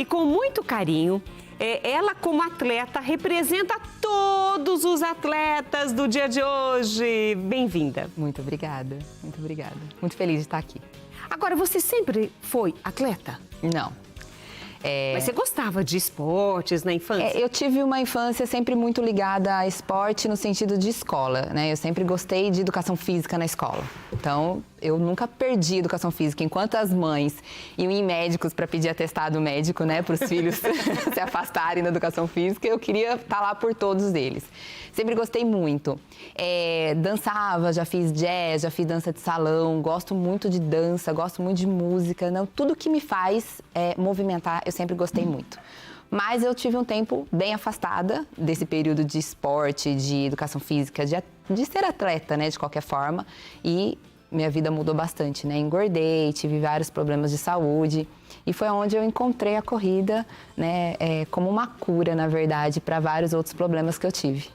com muito carinho, ela como atleta representa todos os atletas do dia de hoje. Bem-vinda. Muito obrigada, muito obrigada. Muito feliz de estar aqui. Agora, você sempre foi atleta? Não. Mas você gostava de esportes na infância? Eu tive uma infância sempre muito ligada a esporte no sentido de escola, né? Eu sempre gostei de educação física na escola. Então, eu nunca perdi educação física. Enquanto as mães iam em médicos para pedir atestado médico, né? Para os filhos se afastarem da educação física, eu queria estar lá por todos eles. Sempre gostei muito. Dançava, já fiz jazz, já fiz dança de salão, gosto muito de dança, gosto muito de música. Não, tudo que me faz movimentar, eu sempre gostei muito. Mas eu tive um tempo bem afastada desse período de esporte, de educação física, de ser atleta, né, de qualquer forma. E minha vida mudou bastante, né? Engordei, tive vários problemas de saúde. E foi onde eu encontrei a corrida, né, como uma cura, na verdade, para vários outros problemas que eu tive.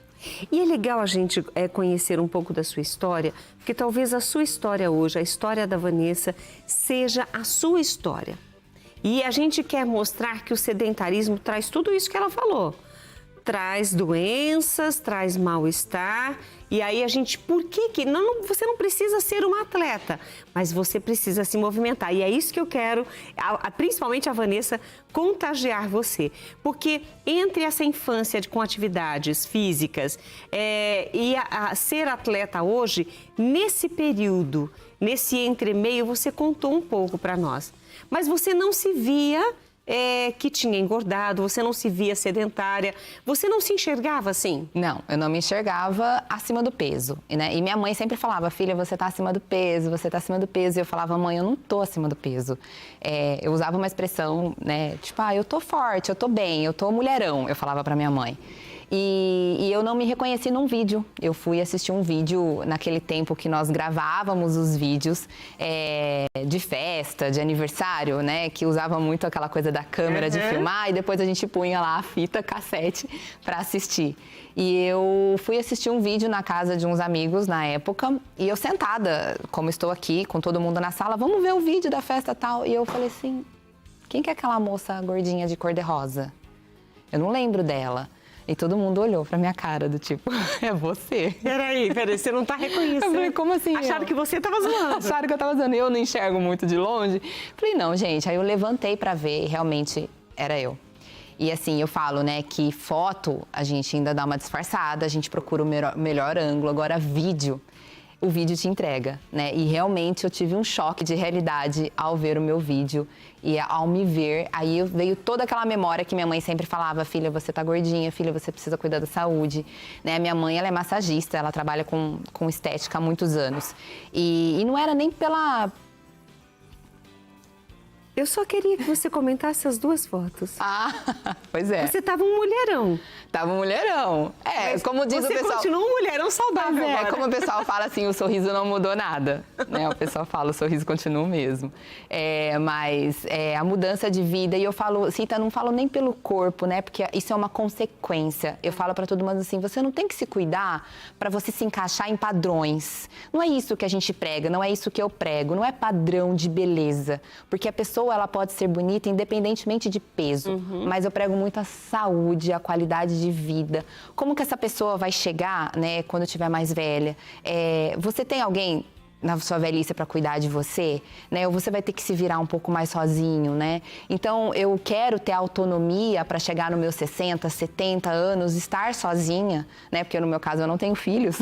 E é legal a gente conhecer um pouco da sua história, porque talvez a sua história hoje, a história da Vanessa, seja a sua história. E a gente quer mostrar que o sedentarismo traz tudo isso que ela falou. Traz doenças, traz mal-estar. E aí a gente, por que não, você não precisa ser uma atleta, mas você precisa se movimentar. E é isso que eu quero, principalmente a Vanessa, contagiar você. Porque entre essa infância com atividades físicas e ser atleta hoje, nesse período, nesse entremeio, você contou um pouco para nós. Mas você não se via que tinha engordado, você não se via sedentária, você não se enxergava assim? Não, eu não me enxergava acima do peso, né? E minha mãe sempre falava, filha, você tá acima do peso, você tá acima do peso. E eu falava, mãe, eu não tô acima do peso. Eu usava uma expressão, né? Tipo, eu tô forte, eu tô bem, eu tô mulherão, eu falava pra minha mãe. E eu não me reconheci num vídeo. Eu fui assistir um vídeo naquele tempo que nós gravávamos os vídeos de festa, de aniversário, né? Que usava muito aquela coisa da câmera de filmar e depois a gente punha lá a fita cassete para assistir. E eu fui assistir um vídeo na casa de uns amigos na época e eu sentada, como estou aqui, com todo mundo na sala, vamos ver o vídeo da festa e tal. E eu falei assim, quem que é aquela moça gordinha de cor-de-rosa? Eu não lembro dela. E todo mundo olhou pra minha cara, do tipo, é você. Peraí, você não tá reconhecendo. Eu falei, como assim? Acharam que você tava zoando. Acharam que eu tava zoando. Eu não enxergo muito de longe. Falei, não, gente. Aí eu levantei pra ver e realmente era eu. E assim, eu falo, né, que foto a gente ainda dá uma disfarçada, a gente procura o melhor ângulo. Agora, vídeo, o vídeo te entrega, né? E realmente eu tive um choque de realidade ao ver o meu vídeo. E ao me ver, aí veio toda aquela memória que minha mãe sempre falava, filha, você tá gordinha, filha, você precisa cuidar da saúde. Né? Minha mãe, ela é massagista, ela trabalha com estética há muitos anos. E não era nem pela... Eu só queria que você comentasse as duas fotos. Pois é. Você tava um mulherão. Tava um mulherão. Mas como diz o pessoal... Você continua um mulherão saudável agora. Como o pessoal fala assim, o sorriso não mudou nada. Né? O pessoal fala, o sorriso continua o mesmo. Mas a mudança de vida, e eu falo, Cita, não falo nem pelo corpo, né? Porque isso é uma consequência. Eu falo pra todo mundo assim, você não tem que se cuidar pra você se encaixar em padrões. Não é isso que a gente prega, não é isso que eu prego. Não é padrão de beleza. Porque a pessoa, ela pode ser bonita independentemente de peso. Mas eu prego muito a saúde, a qualidade de vida. Como que essa pessoa vai chegar, né, quando estiver mais velha? Você tem alguém na sua velhice para cuidar de você, né? Ou você vai ter que se virar um pouco mais sozinho, né? Então, eu quero ter autonomia para chegar nos meus 60, 70 anos, estar sozinha, né? Porque no meu caso eu não tenho filhos.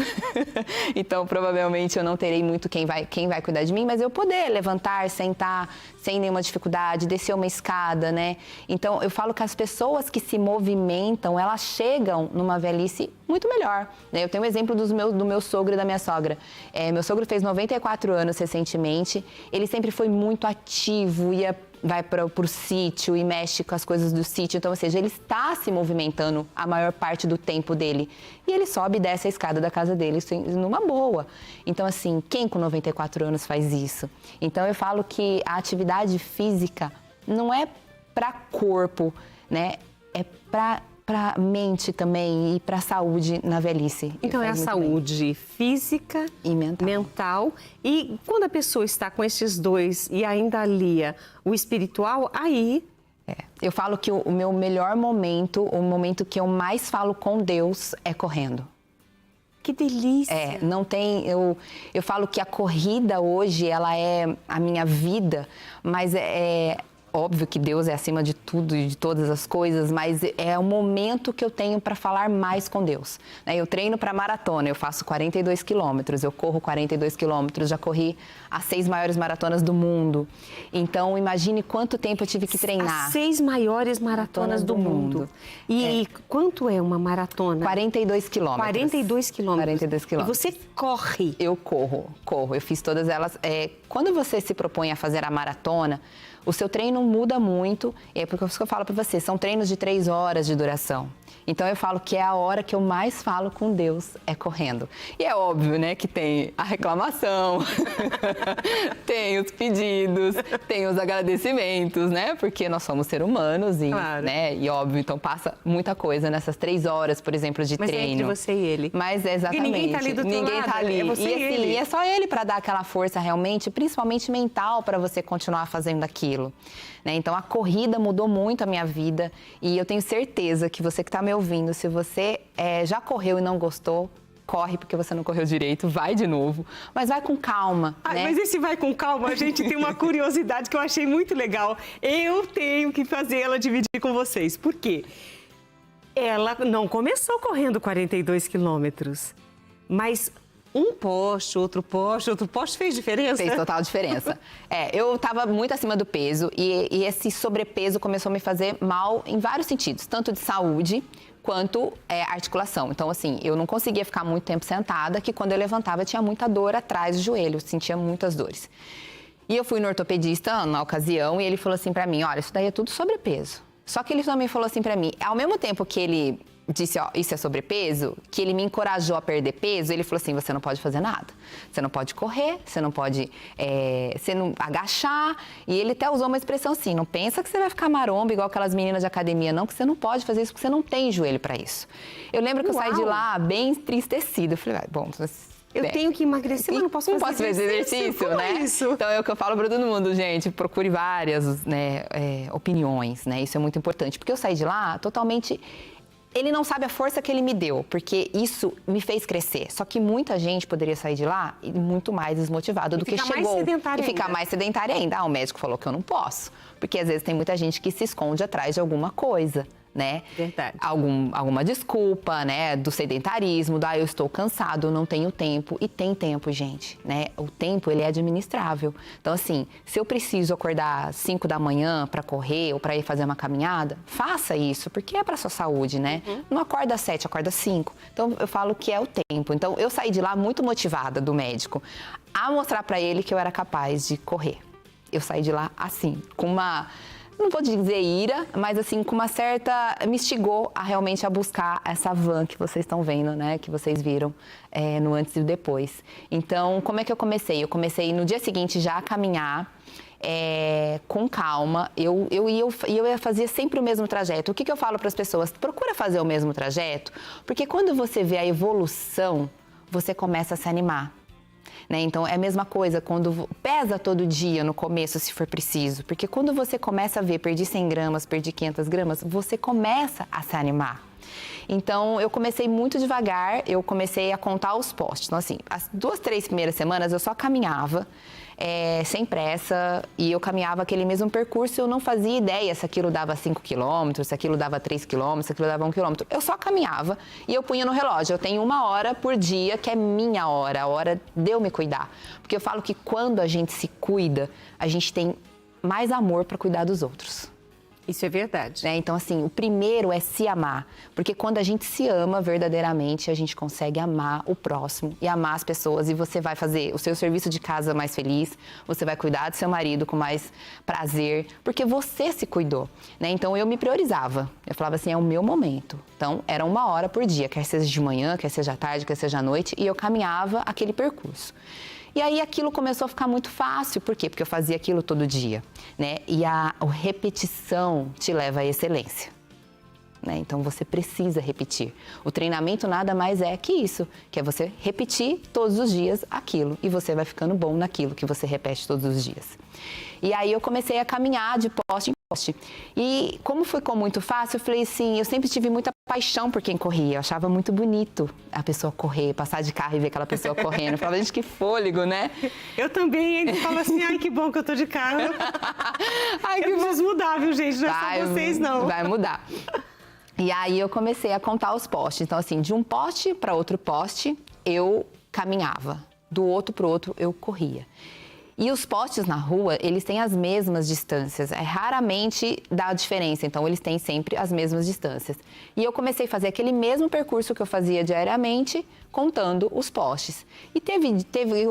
Então, provavelmente eu não terei muito quem vai cuidar de mim, mas eu poder levantar, sentar sem nenhuma dificuldade, descer uma escada, né? Então, eu falo que as pessoas que se movimentam, elas chegam numa velhice muito melhor, né? Eu tenho um exemplo do meu sogro e da minha sogra. Meu sogro fez 94 anos recentemente, ele sempre foi muito ativo, vai para o sítio e mexe com as coisas do sítio, então, ou seja, ele está se movimentando a maior parte do tempo dele. E ele sobe e desce a escada da casa dele numa boa. Então, assim, quem com 94 anos faz isso? Então, eu falo que a atividade física não é para corpo, né? É para mente também e para a saúde na velhice. Então é a saúde física e mental. E quando a pessoa está com esses dois e ainda alia o espiritual, aí Eu falo que o meu melhor momento, o momento que eu mais falo com Deus é correndo. Que delícia! Não tem... Eu falo que a corrida hoje, ela é a minha vida, mas é óbvio que Deus é acima de tudo e de todas as coisas, mas é o momento que eu tenho para falar mais com Deus. Eu treino para maratona, eu faço 42 quilômetros, eu corro 42 quilômetros, já corri as 6 maiores maratonas do mundo. Então, imagine quanto tempo eu tive que treinar. As 6 maiores maratonas do mundo. E quanto é uma maratona? 42 quilômetros. 42 quilômetros. 42 quilômetros. E você corre? Eu corro. Eu fiz todas elas. Quando você se propõe a fazer a maratona, o seu treino muda muito, é porque isso que eu falo para você, são treinos de 3 horas de duração. Então eu falo que é a hora que eu mais falo com Deus é correndo. E é óbvio, né, que tem a reclamação, tem os pedidos, tem os agradecimentos, né? Porque nós somos seres humanos e, claro, né, e óbvio, então passa muita coisa nessas 3 horas, por exemplo, de treino. Mas é entre você e ele. Mas exatamente. E ninguém tá ali do teu ninguém lado, tá ali. é você e assim, ele. é só ele para dar aquela força realmente, principalmente mental, para você continuar fazendo aquilo. Então, a corrida mudou muito a minha vida e eu tenho certeza que você que está me ouvindo, se você já correu e não gostou, corre porque você não correu direito, vai de novo, mas vai com calma, né? Mas esse vai com calma, a gente tem uma curiosidade que eu achei muito legal. Eu tenho que fazer ela dividir com vocês. Por quê? Ela não começou correndo 42 quilômetros, mas um poste, outro poste, fez diferença? Fez total diferença. Eu estava muito acima do peso e esse sobrepeso começou a me fazer mal em vários sentidos, tanto de saúde quanto articulação. Então, assim, eu não conseguia ficar muito tempo sentada, que quando eu levantava eu tinha muita dor atrás do joelho, eu sentia muitas dores. E eu fui no ortopedista na ocasião e ele falou assim pra mim, olha, isso daí é tudo sobrepeso. Só que ele também falou assim pra mim, ao mesmo tempo que ele disse, ó, isso é sobrepeso, que ele me encorajou a perder peso, ele falou assim, você não pode fazer nada. Você não pode correr, você não pode você não agachar. E ele até usou uma expressão assim, não pensa que você vai ficar maromba igual aquelas meninas de academia, não, que você não pode fazer isso, porque você não tem joelho pra isso. Eu lembro que eu saí de lá bem entristecida. Eu falei, bom... Eu tenho que emagrecer, mas não posso fazer exercício, né? Isso? Então, é o que eu falo para todo mundo, gente, procure várias opiniões, né? Isso é muito importante, porque eu saí de lá totalmente... Ele não sabe a força que ele me deu, porque isso me fez crescer. Só que muita gente poderia sair de lá muito mais desmotivada do que chegou. E ficar mais sedentária ainda. O médico falou que eu não posso. Porque às vezes tem muita gente que se esconde atrás de alguma coisa, né? Verdade. Alguma desculpa, né? Do sedentarismo, eu estou cansado, eu não tenho tempo. E tem tempo, gente, né? O tempo, ele é administrável. Então, assim, se eu preciso acordar às 5 da manhã para correr ou para ir fazer uma caminhada, faça isso, porque é para sua saúde, né? Não acorda às 7, acorda às 5. Então, eu falo que é o tempo. Então, eu saí de lá muito motivada do médico a mostrar para ele que eu era capaz de correr. Eu saí de lá assim, com uma... Não vou dizer ira, mas assim, com uma certa... Me instigou realmente a buscar essa van que vocês estão vendo, né? Que vocês viram no antes e depois. Então, como é que eu comecei? Eu comecei no dia seguinte já a caminhar com calma. Eu ia fazer sempre o mesmo trajeto. O que eu falo para as pessoas? Procura fazer o mesmo trajeto, porque quando você vê a evolução, você começa a se animar. Então, é a mesma coisa quando pesa todo dia no começo, se for preciso. Porque quando você começa a ver, perdi 100 gramas, perdi 500 gramas, você começa a se animar. Então, eu comecei muito devagar, eu comecei a contar os postes. Então, assim, as 2, 3 primeiras semanas eu só caminhava, sem pressa, e eu caminhava aquele mesmo percurso, eu não fazia ideia se aquilo dava 5 quilômetros, se aquilo dava 3 quilômetros, se aquilo dava 1 quilômetro. Eu só caminhava e eu punha no relógio. Eu tenho 1 hora por dia, que é minha hora, a hora de eu me cuidar. Porque eu falo que quando a gente se cuida, a gente tem mais amor para cuidar dos outros. Isso é verdade. Então, assim, o primeiro é se amar. Porque quando a gente se ama verdadeiramente, a gente consegue amar o próximo e amar as pessoas. E você vai fazer o seu serviço de casa mais feliz, você vai cuidar do seu marido com mais prazer, porque você se cuidou, Então, eu me priorizava. Eu falava assim, é o meu momento. Então, era 1 hora por dia, quer seja de manhã, quer seja à tarde, quer seja à noite, e eu caminhava aquele percurso. E aí aquilo começou a ficar muito fácil. Por quê? Porque eu fazia aquilo todo dia, E a repetição te leva à excelência. Então, você precisa repetir. O treinamento nada mais é que isso, que é você repetir todos os dias aquilo. E você vai ficando bom naquilo que você repete todos os dias. E aí eu comecei a caminhar de poste em poste. E como ficou muito fácil, eu falei assim, eu sempre tive muita paixão por quem corria. Eu achava muito bonito a pessoa correr, passar de carro e ver aquela pessoa correndo. Eu falava, gente, que fôlego, né? Eu também ainda falo assim, ai, que bom que eu tô de carro. Ai, Eu preciso mudar, viu, gente? Não é só vocês, não. Vai mudar. E aí eu comecei a contar os postes. Então, assim, de um poste para outro poste, eu caminhava. Do outro para o outro, eu corria. E os postes na rua, eles têm as mesmas distâncias. Raramente dá diferença, então eles têm sempre as mesmas distâncias. E eu comecei a fazer aquele mesmo percurso que eu fazia diariamente, contando os postes. E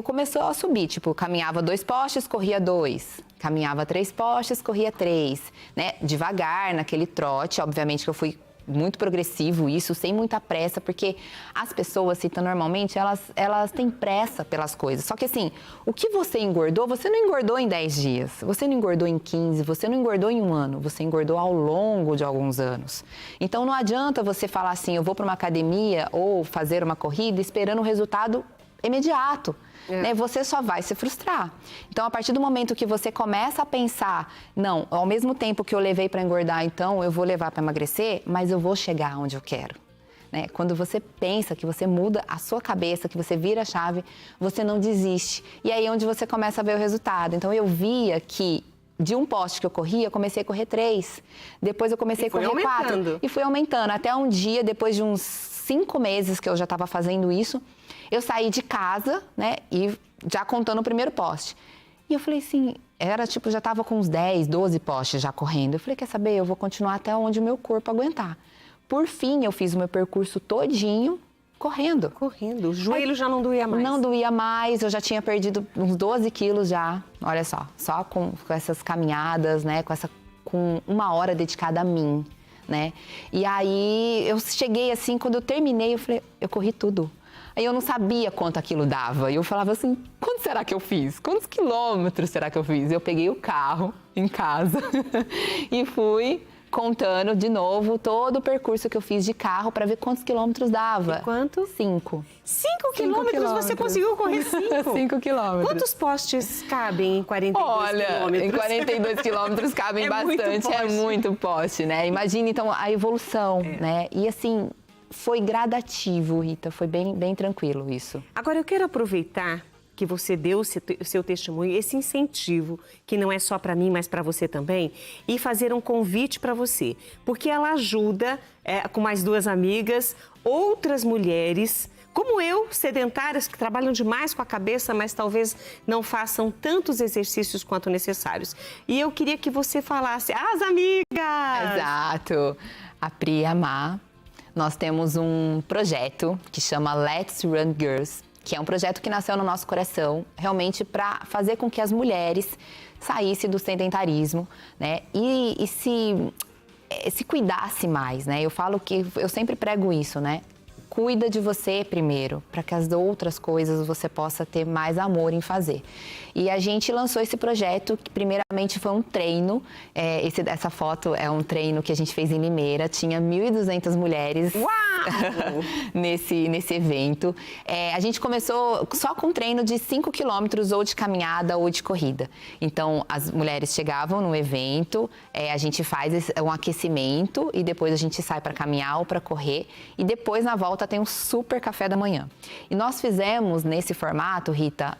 começou a subir, tipo, caminhava 2 postes, corria 2. Caminhava 3 postes, corria 3, né? Devagar, naquele trote, obviamente que eu fui muito progressivo isso, sem muita pressa, porque as pessoas, Cita, normalmente, elas têm pressa pelas coisas. Só que assim, o que você engordou, você não engordou em 10 dias, você não engordou em 15, você não engordou em 1 ano, você engordou ao longo de alguns anos. Então não adianta você falar assim, eu vou para uma academia ou fazer uma corrida esperando um resultado imediato. Né? Você só vai se frustrar. Então, a partir do momento que você começa a pensar, não, ao mesmo tempo que eu levei para engordar, então eu vou levar para emagrecer, mas eu vou chegar onde eu quero. Né? Quando você pensa, que você muda a sua cabeça, que você vira a chave, você não desiste. E aí é onde você começa a ver o resultado. Então, eu via que de um poste que eu corria, eu comecei a correr 3. Depois eu comecei a correr 4. E fui aumentando. Até um dia, depois de uns 5 meses que eu já estava fazendo isso, eu saí de casa, né, e já contando o primeiro poste. E eu falei assim, era tipo, já tava com uns 10, 12 postes já correndo. Eu falei, quer saber, eu vou continuar até onde o meu corpo aguentar. Por fim, eu fiz o meu percurso todinho correndo. Correndo, o joelho já não doía mais. Não doía mais, eu já tinha perdido uns 12 quilos já, olha só com essas caminhadas, né, com 1 hora dedicada a mim, né. E aí, eu cheguei assim, quando eu terminei, eu falei, eu corri tudo. Aí eu não sabia quanto aquilo dava. E eu falava assim, quanto será que eu fiz? Quantos quilômetros será que eu fiz? Eu peguei o carro em casa e fui contando de novo todo o percurso que eu fiz de carro para ver quantos quilômetros dava. E quanto? 5. 5 quilômetros? Você conseguiu correr 5? 5 quilômetros. Quantos postes cabem em 42 quilômetros? Olha, em 42 quilômetros cabem bastante. É muito poste, né? Imagina, então, a evolução, né? E assim, foi gradativo, Rita, foi bem tranquilo isso. Agora, eu quero aproveitar que você deu o seu testemunho, esse incentivo, que não é só para mim, mas para você também, e fazer um convite para você, porque ela ajuda, com mais 2 amigas, outras mulheres, como eu, sedentárias, que trabalham demais com a cabeça, mas talvez não façam tantos exercícios quanto necessários. E eu queria que você falasse, as amigas! Exato! A Pri e a Má, nós temos um projeto que chama Let's Run Girls, que é um projeto que nasceu no nosso coração, realmente para fazer com que as mulheres saíssem do sedentarismo, né? E se cuidasse mais, né? Eu falo que, eu sempre prego isso, né? Cuida de você primeiro, para que as outras coisas você possa ter mais amor em fazer. E a gente lançou esse projeto, que primeiramente foi um treino. Essa foto é um treino que a gente fez em Limeira. Tinha 1.200 mulheres nesse evento. A gente começou só com um treino de 5 quilômetros, ou de caminhada ou de corrida. Então, as mulheres chegavam no evento, a gente faz um aquecimento e depois a gente sai para caminhar ou para correr. E depois, na volta, tem um super café da manhã. E nós fizemos nesse formato, Rita,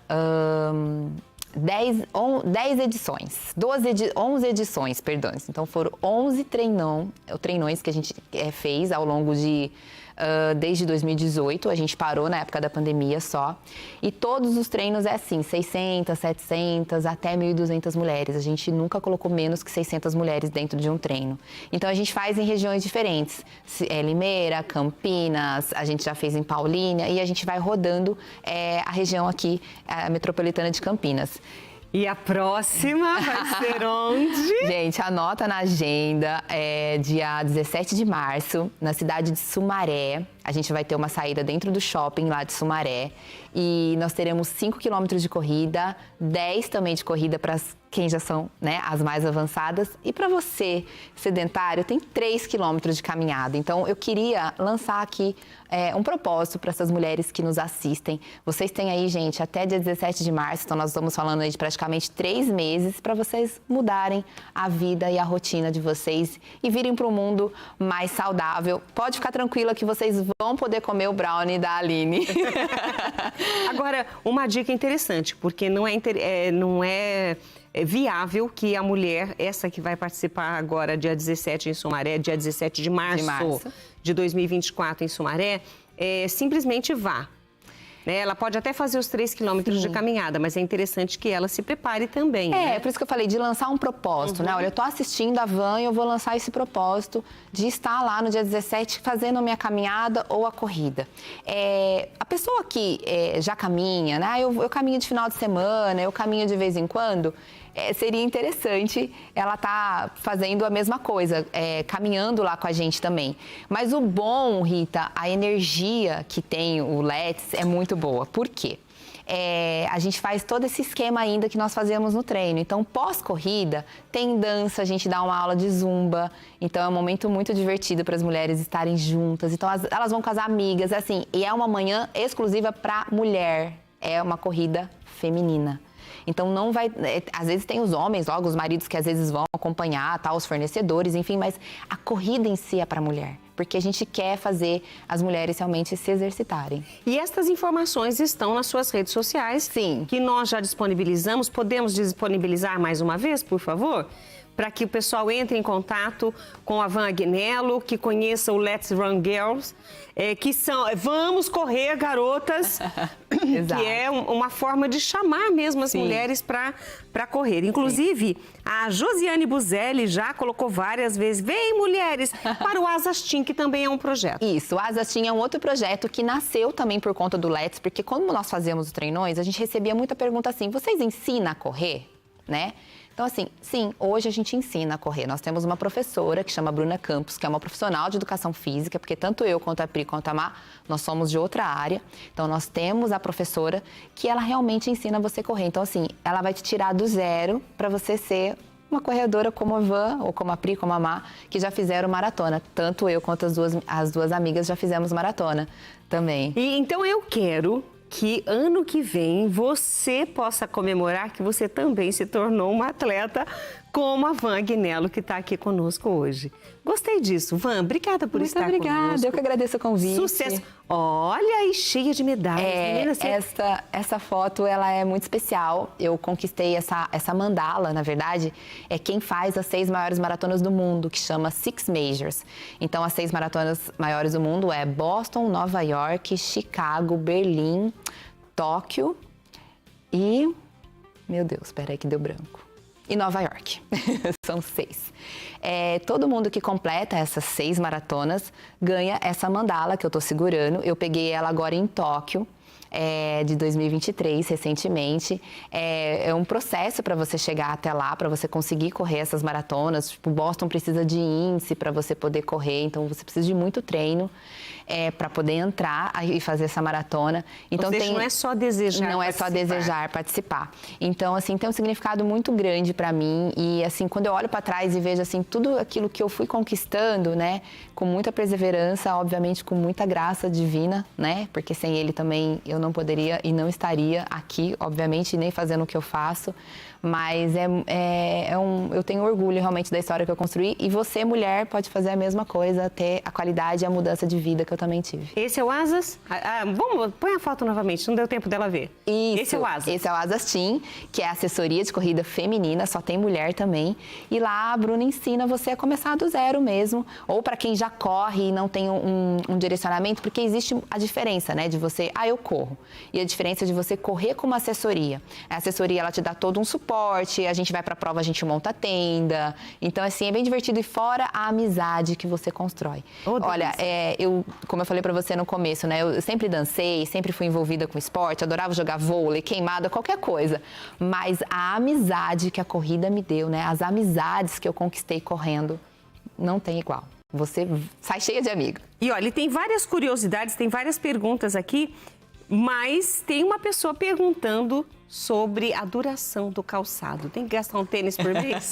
10 edições, 11 edições, perdão. Então foram 11 treinões que a gente fez ao longo de desde 2018, a gente parou na época da pandemia só. E todos os treinos é assim, 600, 700, até 1.200 mulheres. A gente nunca colocou menos que 600 mulheres dentro de um treino. Então a gente faz em regiões diferentes. Limeira, Campinas, a gente já fez em Paulínia e a gente vai rodando a região aqui, a metropolitana de Campinas. E a próxima vai ser onde? Gente, anota na agenda, dia 17 de março, na cidade de Sumaré. A gente vai ter uma saída dentro do shopping lá de Sumaré e nós teremos 5 quilômetros de corrida, 10 também de corrida para quem já são, né, as mais avançadas. E para você, sedentário, tem 3 quilômetros de caminhada. Então, eu queria lançar aqui um propósito para essas mulheres que nos assistem. Vocês têm aí, gente, até dia 17 de março, então nós estamos falando aí de praticamente 3 meses para vocês mudarem a vida e a rotina de vocês e virem para um mundo mais saudável. Pode ficar tranquila que vocês vão poder comer o brownie da Aline. Agora, uma dica interessante, porque não é viável que a mulher, essa que vai participar agora dia 17 em Sumaré, dia 17 de março de 2024 em Sumaré, simplesmente vá. Ela pode até fazer os 3 quilômetros de caminhada, mas é interessante que ela se prepare também. Por isso que eu falei de lançar um propósito, né? Olha, eu tô assistindo a van e eu vou lançar esse propósito de estar lá no dia 17 fazendo a minha caminhada ou a corrida. A pessoa que já caminha, né? Eu caminho de final de semana, eu caminho de vez em quando. Seria interessante ela estar fazendo a mesma coisa, caminhando lá com a gente também. Mas o bom, Rita, a energia que tem o Let's é muito boa. Por quê? A gente faz todo esse esquema ainda que nós fazemos no treino. Então, pós-corrida, tem dança, a gente dá uma aula de zumba. Então, é um momento muito divertido para as mulheres estarem juntas. Então, elas vão com as amigas, assim. E é uma manhã exclusiva para mulher. É uma corrida feminina. Então, não vai... Às vezes tem os homens, logo os maridos que às vezes vão acompanhar, os fornecedores, enfim, mas a corrida em si é para a mulher. Porque a gente quer fazer as mulheres realmente se exercitarem. E estas informações estão nas suas redes sociais. Sim. Que nós já disponibilizamos. Podemos disponibilizar mais uma vez, por favor? Para que o pessoal entre em contato com a Van Agnello, que conheça o Let's Run Girls, que são Vamos Correr Garotas, que é uma forma de chamar mesmo as mulheres para correr. Inclusive, a Josiane Buzelli já colocou várias vezes, vem mulheres, para o Asas Team, que também é um projeto. Isso, o Asas Team é um outro projeto que nasceu também por conta do Let's, porque quando nós fazíamos os treinões, a gente recebia muita pergunta assim, vocês ensinam a correr, né? Então, assim, sim, hoje a gente ensina a correr. Nós temos uma professora que chama Bruna Campos, que é uma profissional de educação física, porque tanto eu quanto a Pri quanto a Má, nós somos de outra área. Então, nós temos a professora que ela realmente ensina você a correr. Então, assim, ela vai te tirar do zero para você ser uma corredora como a Van, ou como a Pri, como a Má, que já fizeram maratona. Tanto eu quanto as duas amigas já fizemos maratona também. E então eu quero que ano que vem você possa comemorar que você também se tornou uma atleta como a Van Agnello, que está aqui conosco hoje. Gostei disso. Van, obrigada por estar conosco. Muito obrigada, eu que agradeço o convite. Sucesso. Olha aí, cheia de medalhas. Menina, essa foto, ela é muito especial. Eu conquistei essa mandala, na verdade, é quem faz as 6 maiores maratonas do mundo, que chama Six Majors. Então, as 6 maratonas maiores do mundo é Boston, Nova York, Chicago, Berlim, Tóquio e... Meu Deus, espera aí que deu branco. E Nova York. São 6. Todo mundo que completa essas 6 maratonas ganha essa mandala que eu tô segurando. Eu peguei ela agora em Tóquio, de 2023, recentemente. É um processo para você chegar até lá, para você conseguir correr essas maratonas. Tipo, Boston precisa de índice para você poder correr, então você precisa de muito treino para poder entrar e fazer essa maratona. Então, ou seja, não é só desejar Não é só desejar participar. Então, assim, tem um significado muito grande para mim. E, assim, quando eu olho para trás e vejo, assim, tudo aquilo que eu fui conquistando, né? Com muita perseverança, obviamente, com muita graça divina, né? Porque sem ele também eu não poderia e não estaria aqui, obviamente, nem fazendo o que eu faço. Mas eu tenho orgulho realmente da história que eu construí. E você, mulher, pode fazer a mesma coisa, ter a qualidade e a mudança de vida que eu também tive. Esse é o Asas? Põe a foto novamente, não deu tempo dela ver. Isso, esse é o Asas. Esse é o Asas Team, que é a assessoria de corrida feminina, só tem mulher também. E lá a Bruna ensina você a começar do zero mesmo. Ou para quem já corre e não tem um direcionamento, porque existe a diferença, né? De você, eu corro. E a diferença de você correr com uma assessoria. A assessoria, ela te dá todo um suporte, a gente vai pra prova, a gente monta a tenda. Então, assim, é bem divertido. E fora a amizade que você constrói. Olha, como eu falei pra você no começo, né? Eu sempre dancei, sempre fui envolvida com esporte, adorava jogar vôlei, queimada, qualquer coisa. Mas a amizade que a corrida me deu, né? As amizades que eu conquistei correndo, não tem igual. você sai cheia de amigo. E olha, tem várias curiosidades, tem várias perguntas aqui, mas tem uma pessoa perguntando sobre a duração do calçado. Tem que gastar um tênis por mês?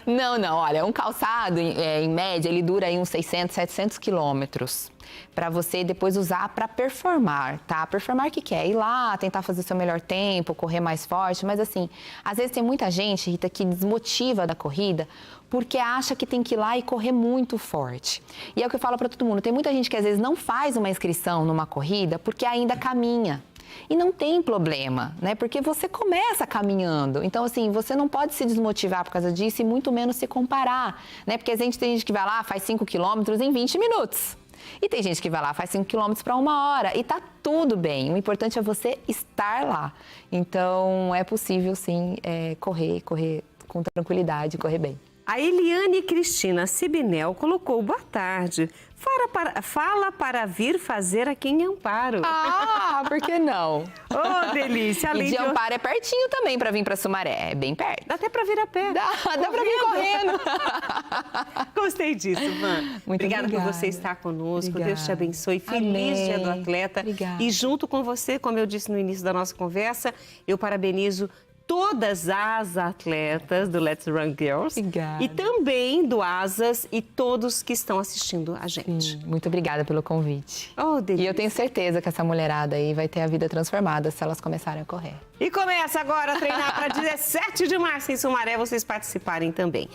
Não. Olha, um calçado, em média, ele dura aí uns 600, 700 quilômetros para você depois usar para performar, tá? Performar o que é? Ir lá, tentar fazer seu melhor tempo, correr mais forte, mas assim, às vezes tem muita gente, Rita, que desmotiva da corrida porque acha que tem que ir lá e correr muito forte. E é o que eu falo para todo mundo, tem muita gente que às vezes não faz uma inscrição numa corrida porque ainda caminha. E não tem problema, né? Porque você começa caminhando. Então, assim, você não pode se desmotivar por causa disso e muito menos se comparar, né? Porque tem gente que vai lá, faz 5 quilômetros em 20 minutos. E tem gente que vai lá, faz 5 quilômetros para 1 hora. E tá tudo bem. O importante é você estar lá. Então, é possível, sim, correr com tranquilidade, correr bem. A Eliane Cristina Sibinel colocou: boa tarde. Fala para vir fazer aqui em Amparo. Ah, por que não? Oh, delícia. E de Amparo é pertinho também para vir para Sumaré, é bem perto. Dá até para vir a pé. Dá para vir correndo. Gostei disso, Van. Muito obrigada por você estar conosco. Obrigada. Deus te abençoe. Feliz Amém. Dia do Atleta. Obrigada. E junto com você, como eu disse no início da nossa conversa, eu parabenizo todas as atletas do Let's Run Girls. Obrigada. E também do Asas e todos que estão assistindo a gente. Muito obrigada pelo convite. Oh, delícia. E eu tenho certeza que essa mulherada aí vai ter a vida transformada se elas começarem a correr. E começa agora a treinar para 17 de março em Sumaré, vocês participarem também.